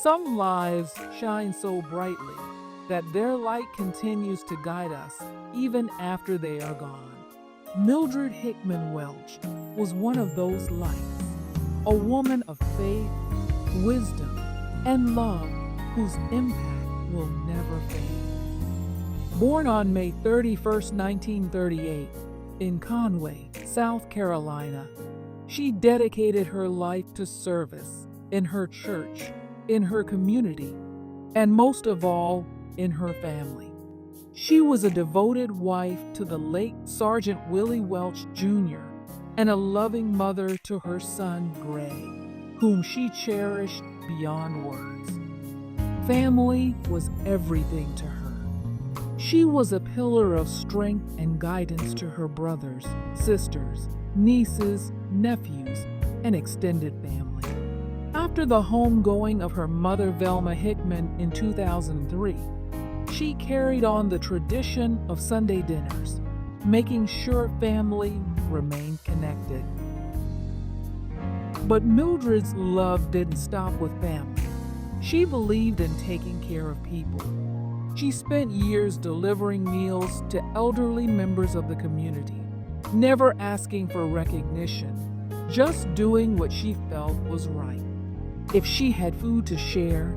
Some lives shine so brightly that their light continues to guide us even after they are gone. Mildred Hickman Welch was one of those lights, a woman of faith, wisdom, and love whose impact will never fade. Born on May 31, 1938, in Conway, South Carolina, she dedicated her life to service in her church, in her community, and most of all, in her family. She was a devoted wife to the late Sergeant Willie Welch Jr. and a loving mother to her son Gray, whom she cherished beyond words. Family was everything to her. She was a pillar of strength and guidance to her brothers, sisters, nieces, nephews, and extended family. After the homegoing of her mother Velma Hickman in 2003, she carried on the tradition of Sunday dinners, making sure family remained connected. But Mildred's love didn't stop with family. She believed in taking care of people. She spent years delivering meals to elderly members of the community, never asking for recognition, just doing what she felt was right. If she had food to share,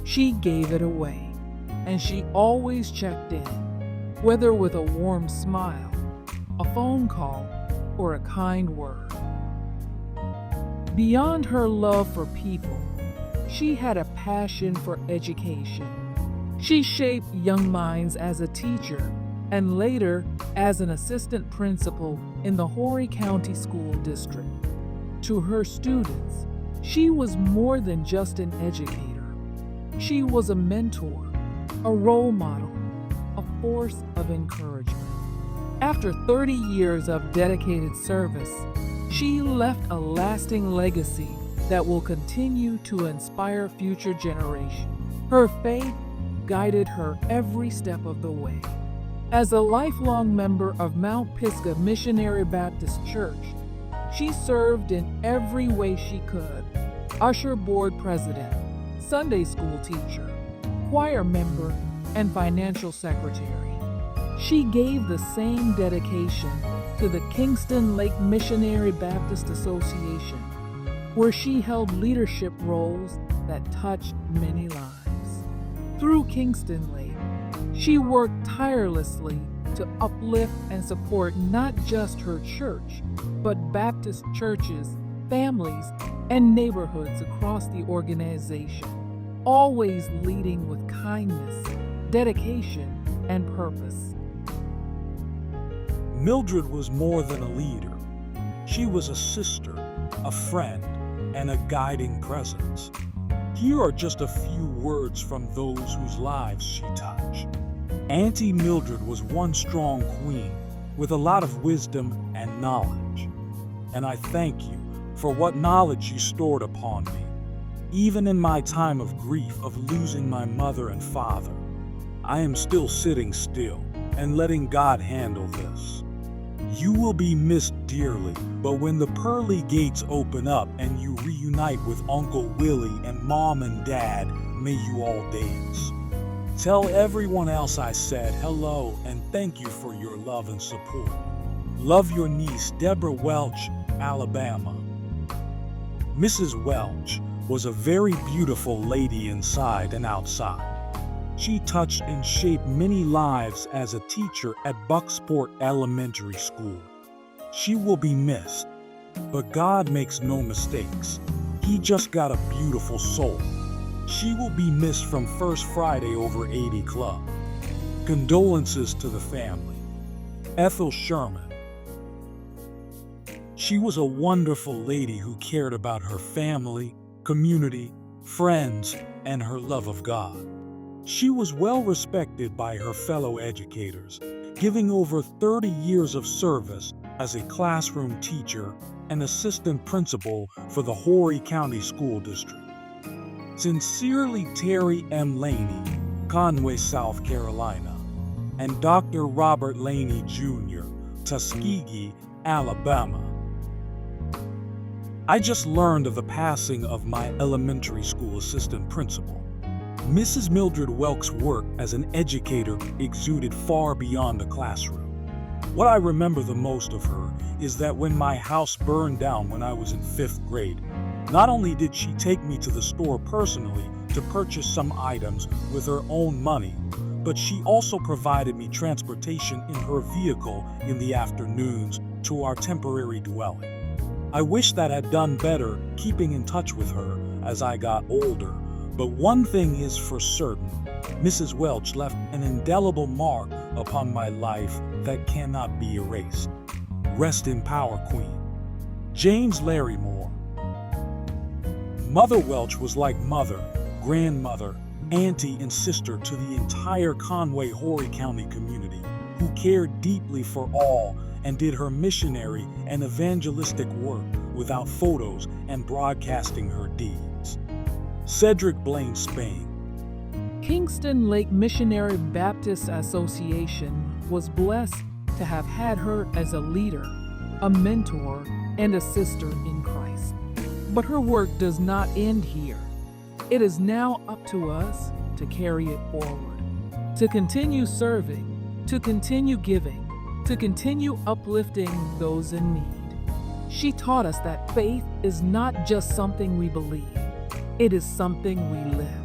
she gave it away. And she always checked in, whether with a warm smile, a phone call, or a kind word. Beyond her love for people, she had a passion for education. She shaped young minds as a teacher and later as an assistant principal in the Horry County School District. To her students, she was more than just an educator. She was a mentor, a role model, a force of encouragement. After 30 years of dedicated service, she left a lasting legacy that will continue to inspire future generations. Her faith guided her every step of the way. As a lifelong member of Mount Pisgah Missionary Baptist Church, she served in every way she could: usher board president, Sunday school teacher, choir member, and financial secretary. She gave the same dedication to the Kingston Lake Missionary Baptist Association, where she held leadership roles that touched many lives. Through Kingston Lake, she worked tirelessly to uplift and support not just her church, but Baptist churches, families, and neighborhoods across the organization, always leading with kindness, dedication, and purpose. Mildred was more than a leader. She was a sister, a friend, and a guiding presence. Here are just a few words from those whose lives she touched. Auntie Mildred was one strong queen with a lot of wisdom and knowledge. And I thank you for what knowledge you stored upon me. Even in my time of grief of losing my mother and father, I am still sitting still and letting God handle this. You will be missed dearly, but when the pearly gates open up and you reunite with Uncle Willie and Mom and Dad, may you all dance. Tell everyone else I said hello and thank you for your love and support. Love, your niece, Deborah Welch, Alabama. Mrs. Welch was a very beautiful lady inside and outside. She touched and shaped many lives as a teacher at Bucksport Elementary School. She will be missed, but God makes no mistakes. He just got a beautiful soul. She will be missed from First Friday Over 80 Club. Condolences to the family. Ethel Sherman. She was a wonderful lady who cared about her family, community, friends, and her love of God. She was well respected by her fellow educators, giving over 30 years of service as a classroom teacher and assistant principal for the Horry County School District. Sincerely, Terry M. Laney, Conway, South Carolina, and Dr. Robert Laney Jr., Tuskegee, Alabama. I just learned of the passing of my elementary school assistant principal. Mrs. Mildred Welch's work as an educator exuded far beyond the classroom. What I remember the most of her is that when my house burned down when I was in 5th grade, not only did she take me to the store personally to purchase some items with her own money, but she also provided me transportation in her vehicle in the afternoons to our temporary dwelling. I wish that I had done better keeping in touch with her as I got older, but one thing is for certain, Mrs. Welch left an indelible mark upon my life that cannot be erased. Rest in power, Queen. James Larrymore. Mother Welch was like mother, grandmother, auntie, and sister to the entire Conway, Horry County community, who cared deeply for all and did her missionary and evangelistic work without photos and broadcasting her deeds. Cedric Blaine Spain. Kingston Lake Missionary Baptist Association was blessed to have had her as a leader, a mentor, and a sister in Christ. But her work does not end here. It is now up to us to carry it forward, to continue serving, to continue giving, to continue uplifting those in need. She taught us that faith is not just something we believe, it is something we live.